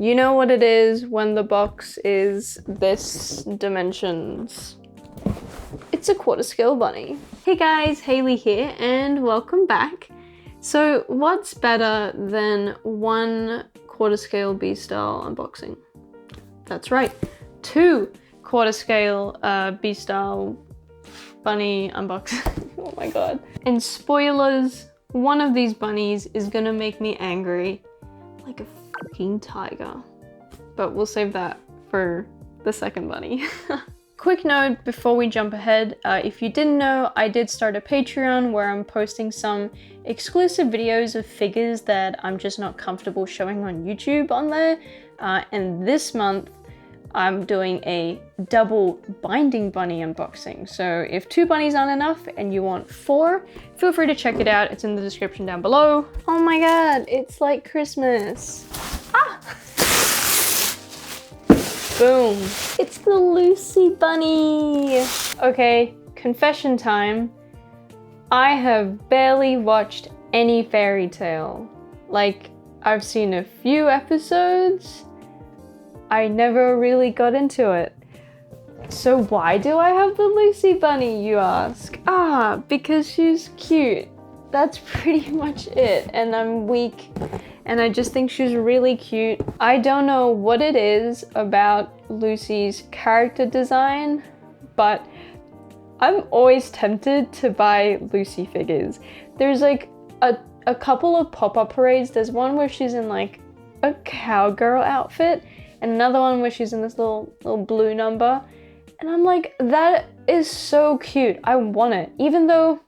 You know what it is when the box is this dimensions. It's a quarter scale bunny. Hey guys, Hayley here and welcome back. So what's better than one quarter scale B-style unboxing? That's right, 2 quarter scale B-style bunny unboxing. Oh my god. And spoilers, one of these bunnies is gonna make me angry like a fucking tiger. But we'll save that for the second bunny. Quick note before we jump ahead, if you didn't know, I did start a Patreon where I'm posting some exclusive videos of figures that I'm just not comfortable showing on YouTube on there. And this month, I'm doing a double binding bunny unboxing. So if 2 bunnies aren't enough and you want 4, feel free to check it out. It's in the description down below. Oh my god, it's like Christmas. Ah! Boom. It's the Lucy bunny. Okay, confession time. I have barely watched any fairy tale. Like, I've seen a few episodes. I never really got into it. So why do I have the Lucy bunny, you ask? Because she's cute. That's pretty much it. And I'm weak and I just think she's really cute. I don't know what it is about Lucy's character design, but I'm always tempted to buy Lucy figures. There's like a couple of pop-up parades. There's one where she's in like a cowgirl outfit and another one where she's in this little blue number. And I'm like, that is so cute. I want it. Even though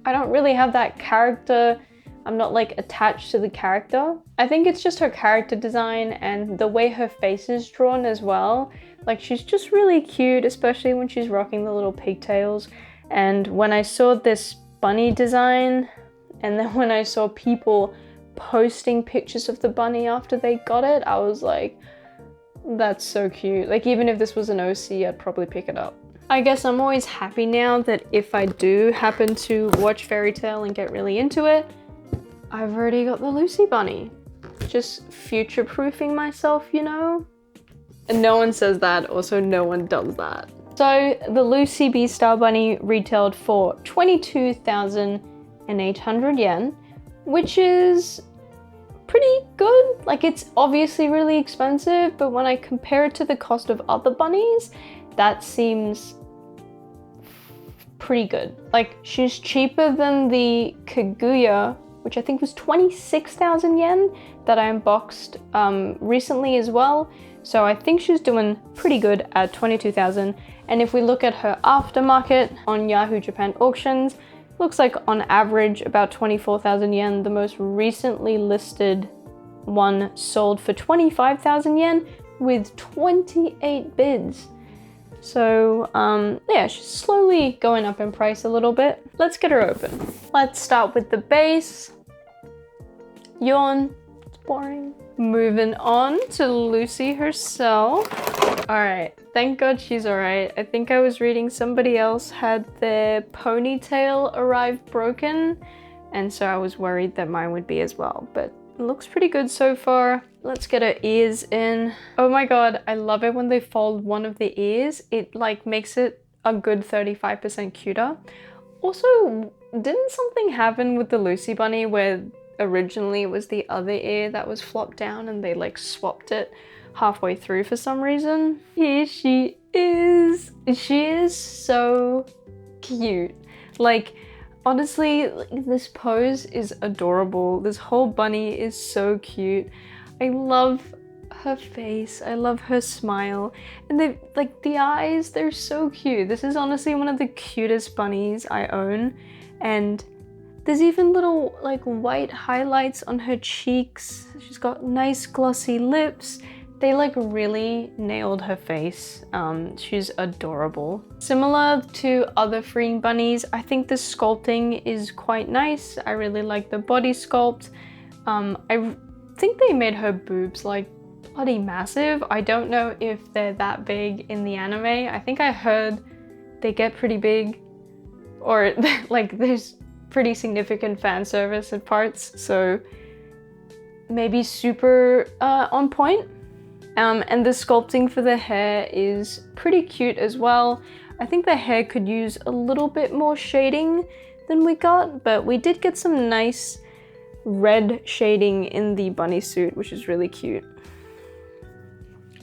I don't really have that character, I'm not like attached to the character. I think it's just her character design and the way her face is drawn as well. Like, she's just really cute, especially when she's rocking the little pigtails. And when I saw this bunny design, and then when I saw people posting pictures of the bunny after they got it, I was like, that's so cute. Like, even if this was an OC, I'd probably pick it up. I guess I'm always happy now that if I do happen to watch fairy tale and get really into it, I've already got the Lucy bunny. Just future-proofing myself, you know? And no one says that, also no one does that. So the Lucy B-style bunny retailed for 22,800 yen, which is pretty good. Like, it's obviously really expensive, but when I compare it to the cost of other bunnies, that seems pretty good. Like, she's cheaper than the Kaguya, which I think was 26,000 yen that I unboxed recently as well. So I think she's doing pretty good at 22,000. And if we look at her aftermarket on Yahoo Japan auctions, looks like on average about 24,000 yen. The most recently listed one sold for 25,000 yen with 28 bids. So yeah, she's slowly going up in price a little bit. Let's get her open. Let's start with the base. Yawn, it's boring. Moving on to Lucy herself. All right, thank God she's all right. I think I was reading somebody else had their ponytail arrive broken, and so I was worried that mine would be as well, but it looks pretty good so far. Let's get her ears in. Oh my God, I love it when they fold one of the ears. It like makes it a good 35% cuter. Also, didn't something happen with the Lucy bunny where originally it was the other ear that was flopped down and they like swapped it halfway through for some reason? Here she is. She is so cute. Like, honestly, this pose is adorable. This whole bunny is so cute. I love her face. I love her smile. And they like the eyes, they're so cute. This is honestly one of the cutest bunnies I own. And there's even little like white highlights on her cheeks. She's got nice glossy lips. They like really nailed her face. She's adorable. Similar to other freeing bunnies, I think the sculpting is quite nice. I really like the body sculpt. I think they made her boobs like bloody massive. I don't know if they're that big in the anime. I think I heard they get pretty big, or like there's pretty significant fan service at parts. So maybe super on point. And the sculpting for the hair is pretty cute as well. I think the hair could use a little bit more shading than we got, but we did get some nice red shading in the bunny suit, which is really cute.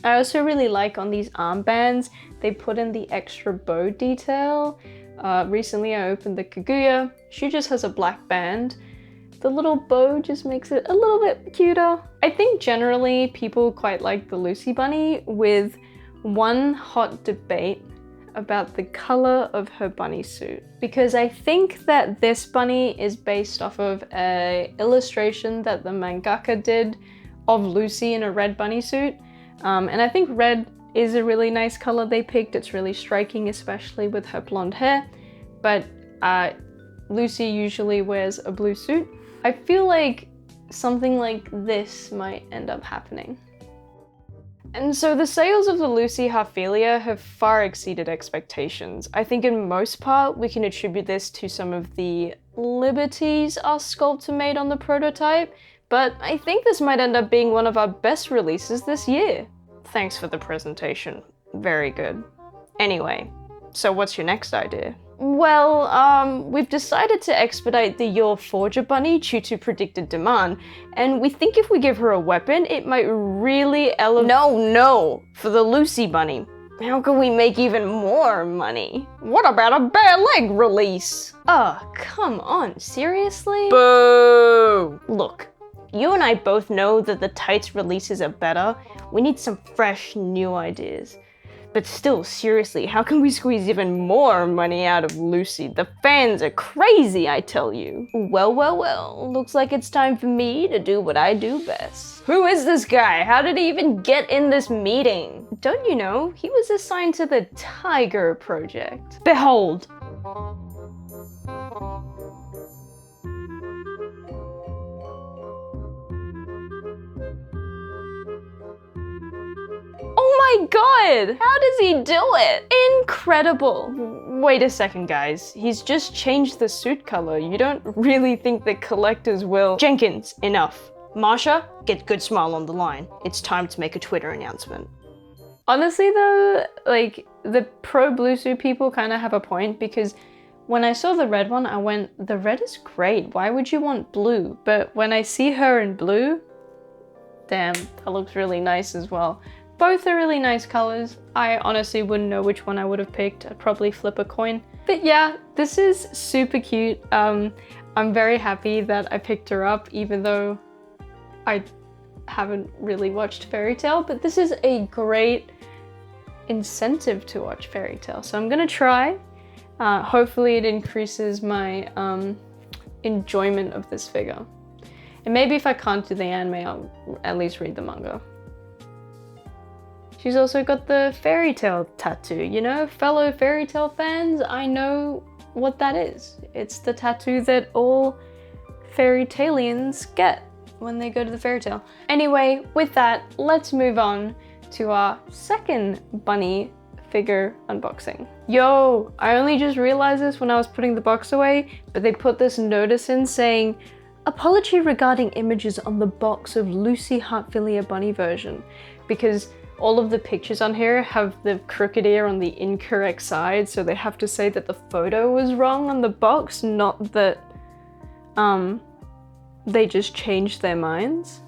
I also really like on these armbands, they put in the extra bow detail. Recently I opened the Kaguya. She just has a black band. The little bow just makes it a little bit cuter. I think generally people quite like the Lucy bunny, with one hot debate about the color of her bunny suit. Because I think that this bunny is based off of an illustration that the mangaka did of Lucy in a red bunny suit. And I think red is a really nice color they picked. It's really striking, especially with her blonde hair. But Lucy usually wears a blue suit. I feel like something like this might end up happening. And so the sales of the Lucy Heartfilia have far exceeded expectations. I think in most part we can attribute this to some of the liberties our sculptor made on the prototype, but I think this might end up being one of our best releases this year. Thanks for the presentation. Very good. Anyway, so what's your next idea? Well, we've decided to expedite the Your Forger bunny due to predicted demand, and we think if we give her a weapon, it might really elevate— No, for the Lucy bunny. How can we make even more money? What about a bare leg release? Oh, come on, seriously? Boo! Look, you and I both know that the tights releases are better. We need some fresh, new ideas. But still, seriously, how can we squeeze even more money out of Lucy? The fans are crazy, I tell you. Well, looks like it's time for me to do what I do best. Who is this guy? How did he even get in this meeting? Don't you know, he was assigned to the Taiga project. Behold. Oh my god! How does he do it? Incredible! Wait a second, guys. He's just changed the suit color. You don't really think the collectors will— Jenkins, enough. Marsha, get good smile on the line. It's time to make a Twitter announcement. Honestly though, like, the pro blue suit people kind of have a point, because when I saw the red one, I went, the red is great. Why would you want blue? But when I see her in blue, damn, that looks really nice as well. Both are really nice colors. I honestly wouldn't know which one I would have picked. I'd probably flip a coin. But yeah, this is super cute. I'm very happy that I picked her up, even though I haven't really watched Fairy Tail, but this is a great incentive to watch Fairy Tail. So I'm gonna try. Hopefully it increases my enjoyment of this figure. And maybe if I can't do the anime, I'll at least read the manga. She's also got the Fairy Tail tattoo, you know? Fellow Fairy Tail fans, I know what that is. It's the tattoo that all Fairy Tailians get when they go to the Fairy Tail. Anyway, with that, let's move on to our second bunny figure unboxing. Yo, I only just realized this when I was putting the box away, but they put this notice in saying, apology regarding images on the box of Lucy Heartfilia bunny version, because all of the pictures on here have the crooked ear on the incorrect side, so they have to say that the photo was wrong on the box, not that they just changed their minds.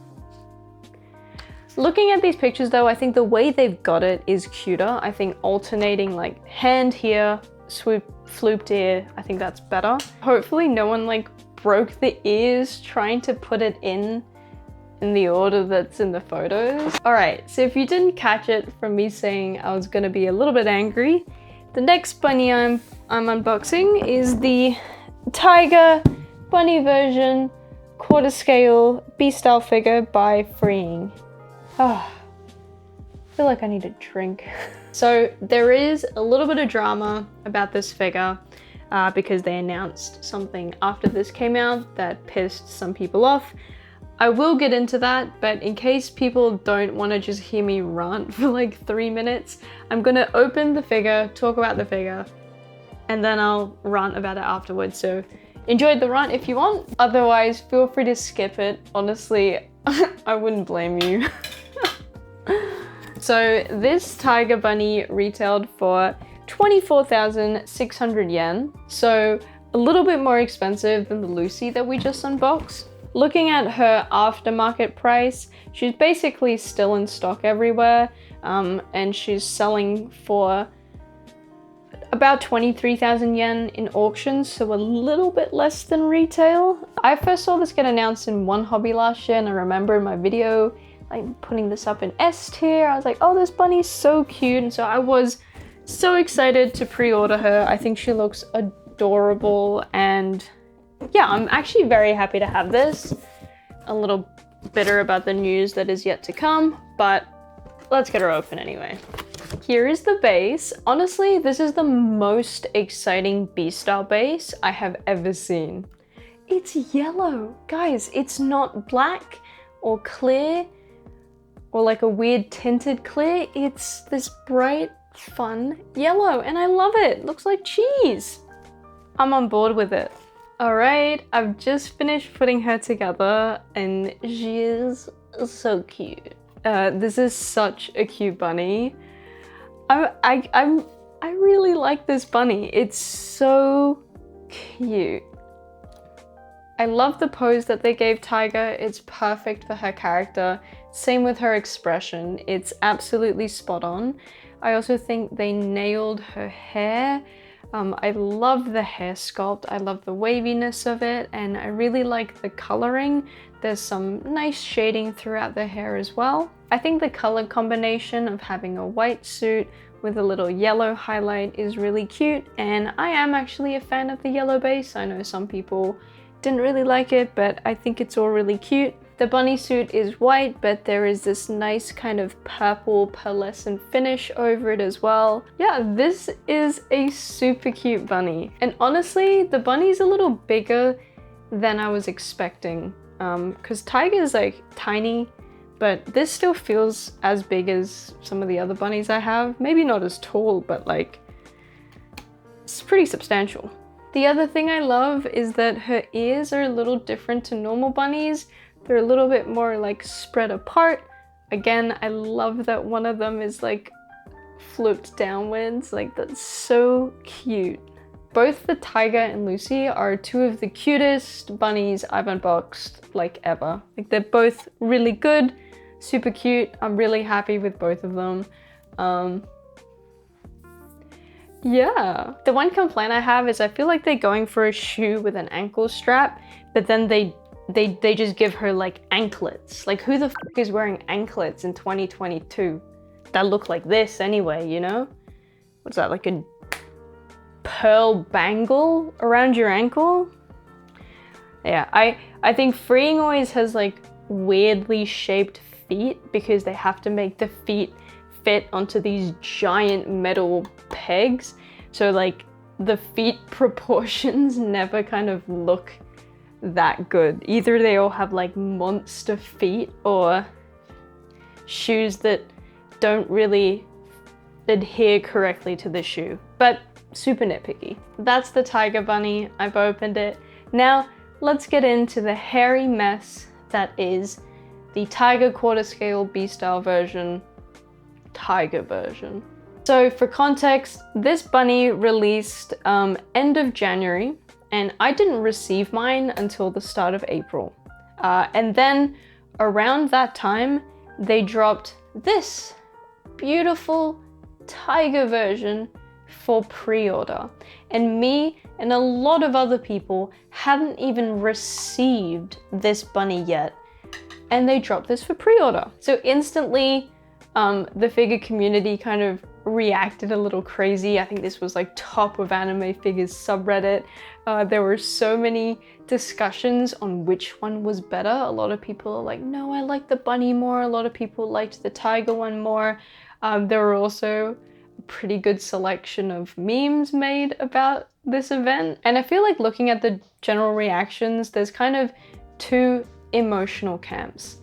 Looking at these pictures though, I think the way they've got it is cuter. I think alternating like hand here, flooped ear, I think that's better. Hopefully no one like broke the ears trying to put it in the order that's in the photos. All right, so if you didn't catch it from me saying I was gonna be a little bit angry, the next bunny I'm unboxing is the Taiga bunny version quarter scale B-style figure by Freeing. Oh, I feel like I need a drink. So there is a little bit of drama about this figure because they announced something after this came out that pissed some people off. I will get into that, but in case people don't want to just hear me rant for like 3 minutes, I'm gonna open the figure, talk about the figure, and then I'll rant about it afterwards. So enjoy the rant if you want. Otherwise, feel free to skip it. Honestly, I wouldn't blame you. So this Taiga bunny retailed for 24,600 yen. So a little bit more expensive than the Lucy that we just unboxed. Looking at her aftermarket price, she's basically still in stock everywhere, and she's selling for about 23,000 yen in auctions, so a little bit less than retail. I first saw this get announced in One Hobby last year, and I remember in my video like putting this up in S tier. I was like, oh, this bunny's so cute, and so I was so excited to pre-order her. I think she looks adorable, and yeah, I'm actually very happy to have this. A little bitter about the news that is yet to come, but let's get her open anyway. Here is the base. Honestly, this is the most exciting B-style base I have ever seen. It's yellow. Guys, it's not black or clear or like a weird tinted clear. It's this bright, fun yellow, and I love it. It looks like cheese. I'm on board with it. All right, I've just finished putting her together, and she is so cute. This is such a cute bunny. I really like this bunny. It's so cute. I love the pose that they gave Taiga. It's perfect for her character. Same with her expression. It's absolutely spot on. I also think they nailed her hair. I love the hair sculpt. I love the waviness of it, and I really like the coloring. There's some nice shading throughout the hair as well. I think the color combination of having a white suit with a little yellow highlight is really cute, and I am actually a fan of the yellow base. I know some people didn't really like it, but I think it's all really cute. The bunny suit is white, but there is this nice kind of purple pearlescent finish over it as well. Yeah, this is a super cute bunny. And honestly, the bunny's a little bigger than I was expecting, because Taiga is like tiny, but this still feels as big as some of the other bunnies I have. Maybe not as tall, but like, it's pretty substantial. The other thing I love is that her ears are a little different to normal bunnies. They're a little bit more like spread apart. Again, I love that one of them is like flipped downwards. Like, that's so cute. Both the Taiga and Lucy are two of the cutest bunnies I've unboxed like ever. Like, they're both really good, super cute. I'm really happy with both of them. Yeah. The one complaint I have is I feel like they're going for a shoe with an ankle strap, but then they just give her like anklets. Like, who the f is wearing anklets in 2022 that look like this anyway, you know? What's that, like a pearl bangle around your ankle? Yeah, I think Freeing always has like weirdly shaped feet because they have to make the feet fit onto these giant metal pegs. So like the feet proportions never kind of look that good. Either they all have like monster feet or shoes that don't really adhere correctly to the shoe. But super nitpicky. That's the Taiga bunny. I've opened it. Now let's get into the hairy mess that is the Taiga quarter scale B-style version, Taiga version. So for context, this bunny released end of January, and I didn't receive mine until the start of April. And then around that time, they dropped this beautiful Taiga version for pre-order. And me and a lot of other people hadn't even received this bunny yet, and they dropped this for pre-order. So instantly, the figure community kind of reacted a little crazy. I think this was like top of anime figures subreddit. There were so many discussions on which one was better. A lot of people are like, no, I like the bunny more. A lot of people liked the Taiga one more. There were also a pretty good selection of memes made about this event. And I feel like looking at the general reactions, there's kind of two emotional camps.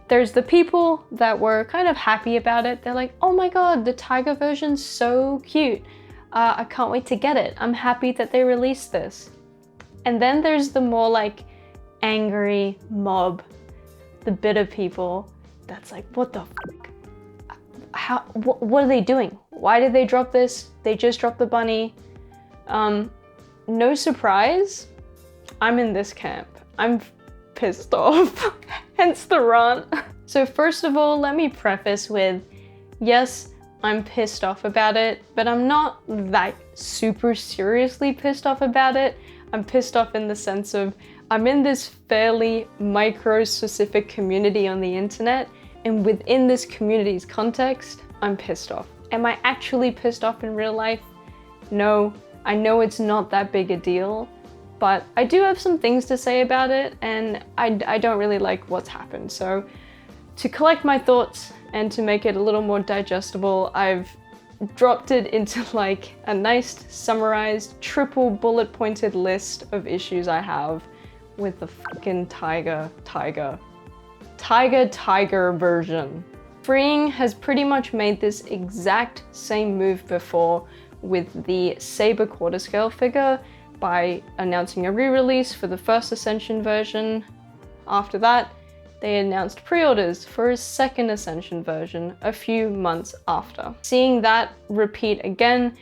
There's the people that were kind of happy about it. They're like, oh my god, the Taiga version's so cute. I can't wait to get it. I'm happy that they released this. And then there's the more like angry mob, the bit of people that's like, what the fuck? What are they doing? Why did they drop this? They just dropped the bunny. No surprise, I'm in this camp. I'm pissed off, hence the rant. So first of all, let me preface with, yes, I'm pissed off about it, but I'm not that super seriously pissed off about it. I'm pissed off in the sense of, I'm in this fairly micro-specific community on the internet, and within this community's context, I'm pissed off. Am I actually pissed off in real life? No, I know it's not that big a deal, but I do have some things to say about it, and I don't really like what's happened. So to collect my thoughts and to make it a little more digestible, I've dropped it into like a nice summarized triple bullet pointed list of issues I have with the fucking Taiga version. Freeing has pretty much made this exact same move before with the Saber quarter scale figure by announcing a re-release for the first Ascension version. After that, they announced pre-orders for a second Ascension version a few months after. Seeing that repeat again,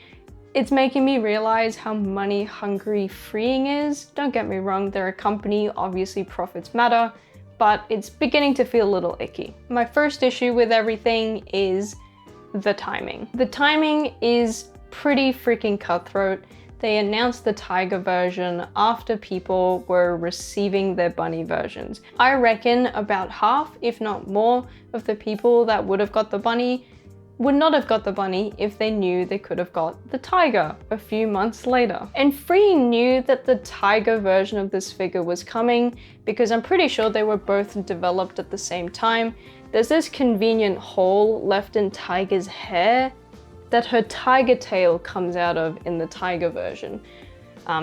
it's making me realize how money hungry Freeing is. Don't get me wrong, they're a company, obviously profits matter, but it's beginning to feel a little icky. My first issue with everything is the timing. The timing is pretty freaking cutthroat. They announced the Taiga version after people were receiving their bunny versions. I reckon about half, if not more, of the people that would have got the bunny would not have got the bunny if they knew they could have got the Taiga a few months later. And Freeing knew that the Taiga version of this figure was coming because I'm pretty sure they were both developed at the same time. There's this convenient hole left in Taiga's hair that her tiger tail comes out of in the Taiga version.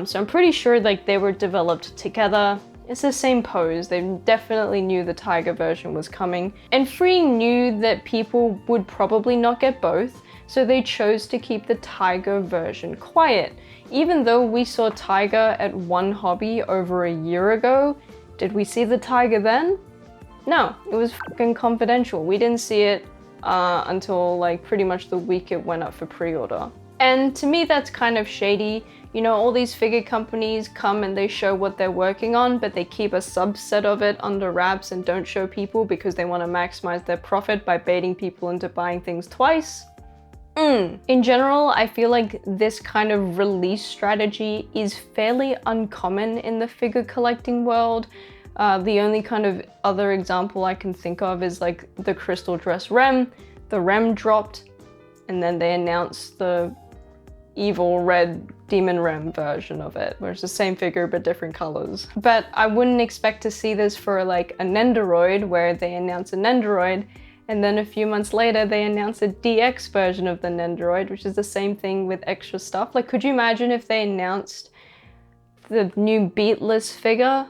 So I'm pretty sure like they were developed together. It's the same pose. They definitely knew the Taiga version was coming. And Freeing knew that people would probably not get both, so they chose to keep the Taiga version quiet. Even though we saw Taiga at One Hobby over a year ago, did we see the Taiga then? No, it was fucking confidential. We didn't see it until like pretty much the week it went up for pre-order. And to me that's kind of shady. You know, all these figure companies come and they show what they're working on, but they keep a subset of it under wraps and don't show people because they want to maximize their profit by baiting people into buying things twice. In general, I feel like this kind of release strategy is fairly uncommon in the figure collecting world. The only kind of other example I can think of is like the Crystal Dress Rem. The Rem dropped and then they announced the evil red Demon Rem version of it, where it's the same figure but different colors. But I wouldn't expect to see this for like a Nendoroid, where they announce a Nendoroid and then a few months later they announce a DX version of the Nendoroid, which is the same thing with extra stuff. Like, could you imagine if they announced the new Beatless figure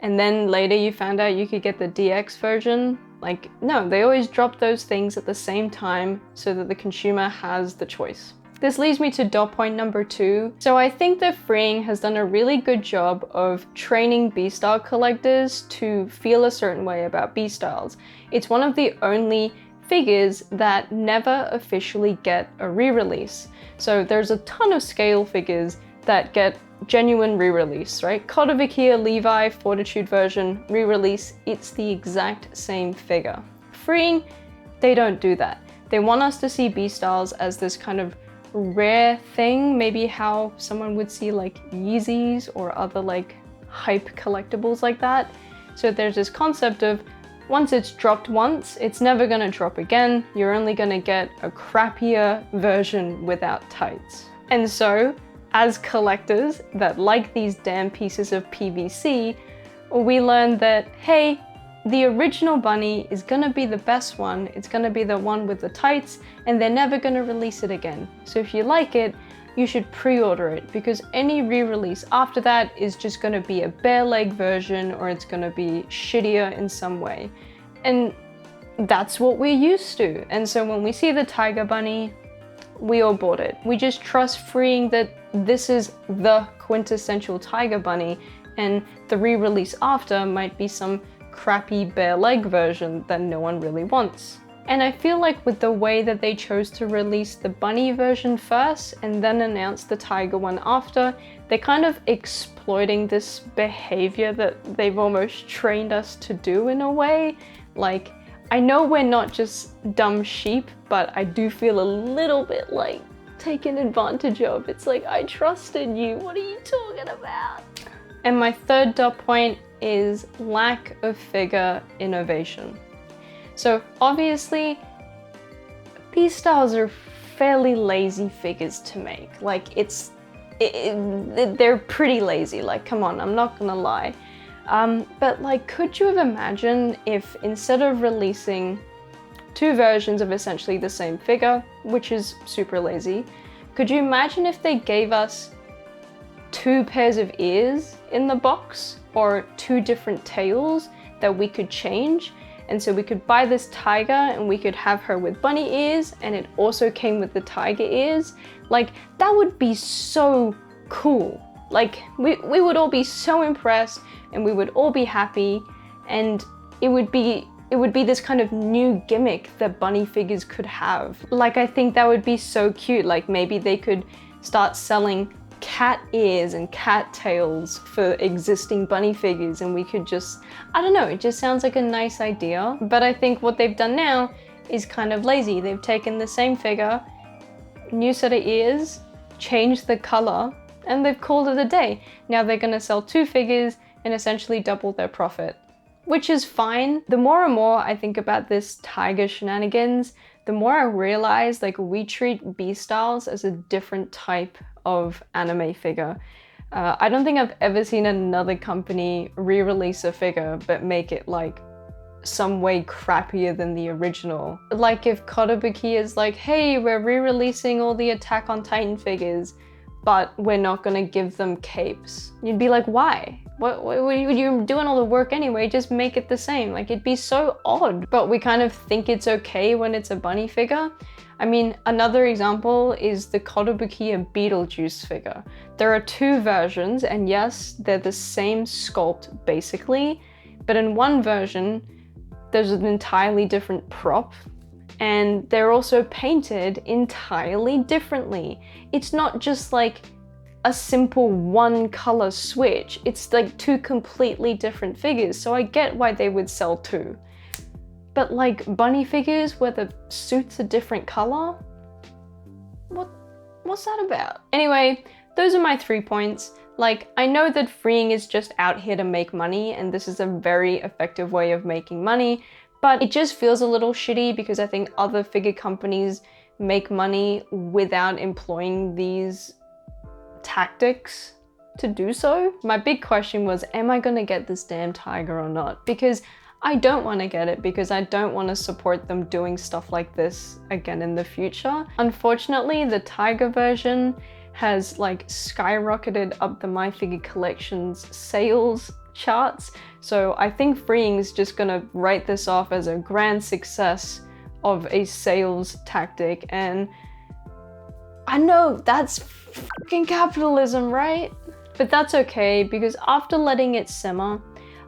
and then later you found out you could get the DX version? Like, no, they always drop those things at the same time so that the consumer has the choice. This leads me to dot point number 2. So I think that Freeing has done a really good job of training B-style collectors to feel a certain way about B-styles. It's one of the only figures that never officially get a re-release. So there's a ton of scale figures that get genuine re-release, right? Kotobukiya Levi Fortitude version re-release, it's the exact same figure. Freeing, they don't do that. They want us to see B-styles as this kind of rare thing, maybe how someone would see like Yeezys or other like hype collectibles like that. So there's this concept of once it's dropped once, it's never gonna drop again. You're only gonna get a crappier version without tights. And so as collectors that like these damn pieces of PVC, we learned that, hey, the original bunny is gonna be the best one. It's gonna be the one with the tights, and they're never gonna release it again. So if you like it, you should pre-order it, because any re-release after that is just gonna be a bare leg version, or it's gonna be shittier in some way. And that's what we're used to. And so when we see the Taiga bunny, we all bought it. We just trust Freeing that this is the quintessential Taiga bunny, and the re-release after might be some crappy bare leg version that no one really wants. And I feel like with the way that they chose to release the bunny version first and then announce the tiger one after, they're kind of exploiting this behavior that they've almost trained us to do in a way. Like, I know we're not just dumb sheep, but I do feel a little bit like taken advantage of. It's like, I trusted you, what are you talking about? And my third dot point is lack of figure innovation. So obviously, these styles are fairly lazy figures to make. Like they're pretty lazy, like come on, I'm not gonna lie. But like, could you have imagined if instead of releasing two versions of essentially the same figure, which is super lazy, could you imagine if they gave us two pairs of ears in the box or two different tails that we could change? And so we could buy this tiger and we could have her with bunny ears, and it also came with the tiger ears. Like, that would be so cool. Like, we would all be so impressed and we would all be happy, and it would be this kind of new gimmick that bunny figures could have. Like, I think that would be so cute. Like, maybe they could start selling cat ears and cat tails for existing bunny figures, and we could just, I don't know, it just sounds like a nice idea. But I think what they've done now is kind of lazy. They've taken the same figure, new set of ears, changed the color, and they've called it a day. Now they're gonna sell two figures and essentially double their profit, which is fine. The more and more I think about this tiger shenanigans, the more I realize like we treat B-styles as a different type of anime figure. I don't think I've ever seen another company re-release a figure but make it like some way crappier than the original. Like if Kotobuki is like, hey, we're re-releasing all the Attack on Titan figures, but we're not gonna give them capes. You'd be like, why? What you're doing all the work anyway, just make it the same. Like, it'd be so odd. But we kind of think it's okay when it's a bunny figure. I mean, another example is the Kotobukiya Beetlejuice figure. There are two versions, and yes, they're the same sculpt basically, but in one version, there's an entirely different prop, and they're also painted entirely differently. It's not just like a simple one color switch, it's like two completely different figures, so I get why they would sell two. But like bunny figures where the suit's a different color? What's that about? Anyway, those are my 3 points. Like, I know that freeing is just out here to make money, and this is a very effective way of making money, but it just feels a little shitty because I think other figure companies make money without employing these tactics to do so. My big question was, am I gonna get this damn tiger or not? Because I don't want to get it, because I don't want to support them doing stuff like this again in the future. Unfortunately, the tiger version has like skyrocketed up the MyFigureCollection's sales charts. So I think freeing is just gonna write this off as a grand success of a sales tactic. And I know that's fucking capitalism, right? But that's okay, because after letting it simmer,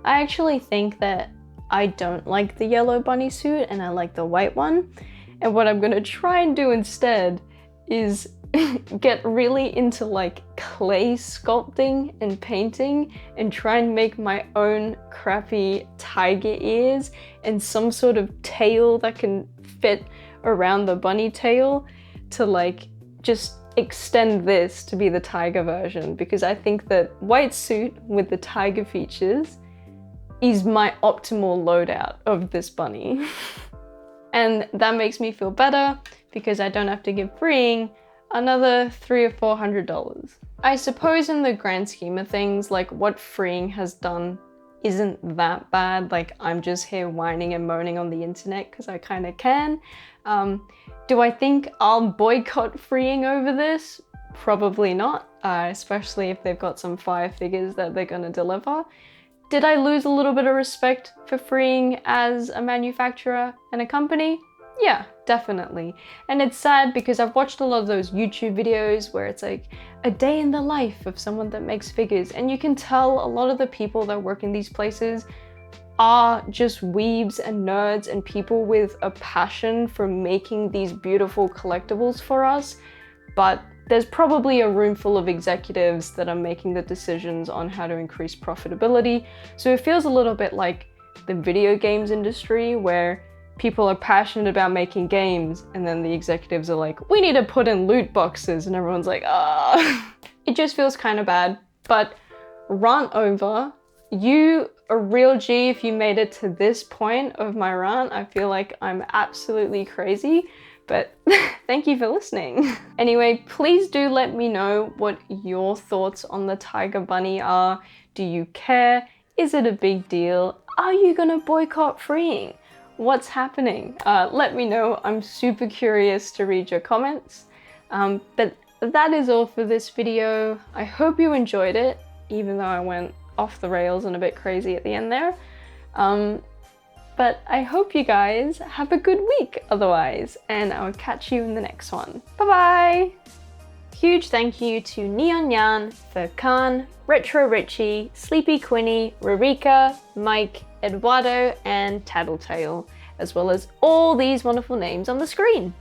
I actually think that I don't like the yellow bunny suit and I like the white one. And what I'm gonna try and do instead is get really into like clay sculpting and painting and try and make my own crappy tiger ears and some sort of tail that can fit around the bunny tail to like just extend this to be the tiger version, because I think that white suit with the tiger features is my optimal loadout of this bunny. And that makes me feel better because I don't have to give freeing another $300 or $400. I suppose in the grand scheme of things, like what freeing has done isn't that bad. Like, I'm just here whining and moaning on the internet because I kind of can. Do I think I'll boycott freeing over this? Probably not, especially if they've got some fire figures that they're gonna deliver. Did I lose a little bit of respect for freeing as a manufacturer and a company? Yeah, definitely. And it's sad because I've watched a lot of those YouTube videos where it's like a day in the life of someone that makes figures, and you can tell a lot of the people that work in these places are just weebs and nerds and people with a passion for making these beautiful collectibles for us, but there's probably a room full of executives that are making the decisions on how to increase profitability. So it feels a little bit like the video games industry, where people are passionate about making games and then the executives are like, we need to put in loot boxes, and everyone's like, ah. It just feels kind of bad. But rant over. You a real G if you made it to this point of my rant. I feel like I'm absolutely crazy, but thank you for listening. Anyway, please do let me know what your thoughts on the Taiga bunny are. Do you care? Is it a big deal? Are you gonna boycott freeing? What's happening? Let me know. I'm super curious to read your comments. But that is all for this video. I hope you enjoyed it, even though I went off the rails and a bit crazy at the end there. But I hope you guys have a good week otherwise, and I'll catch you in the next one. Bye bye! Huge thank you to Neon Yan, Furkan, Retro Richie, Sleepy Quinny, Rurika, Mike, Eduardo, and Tattletale, as well as all these wonderful names on the screen.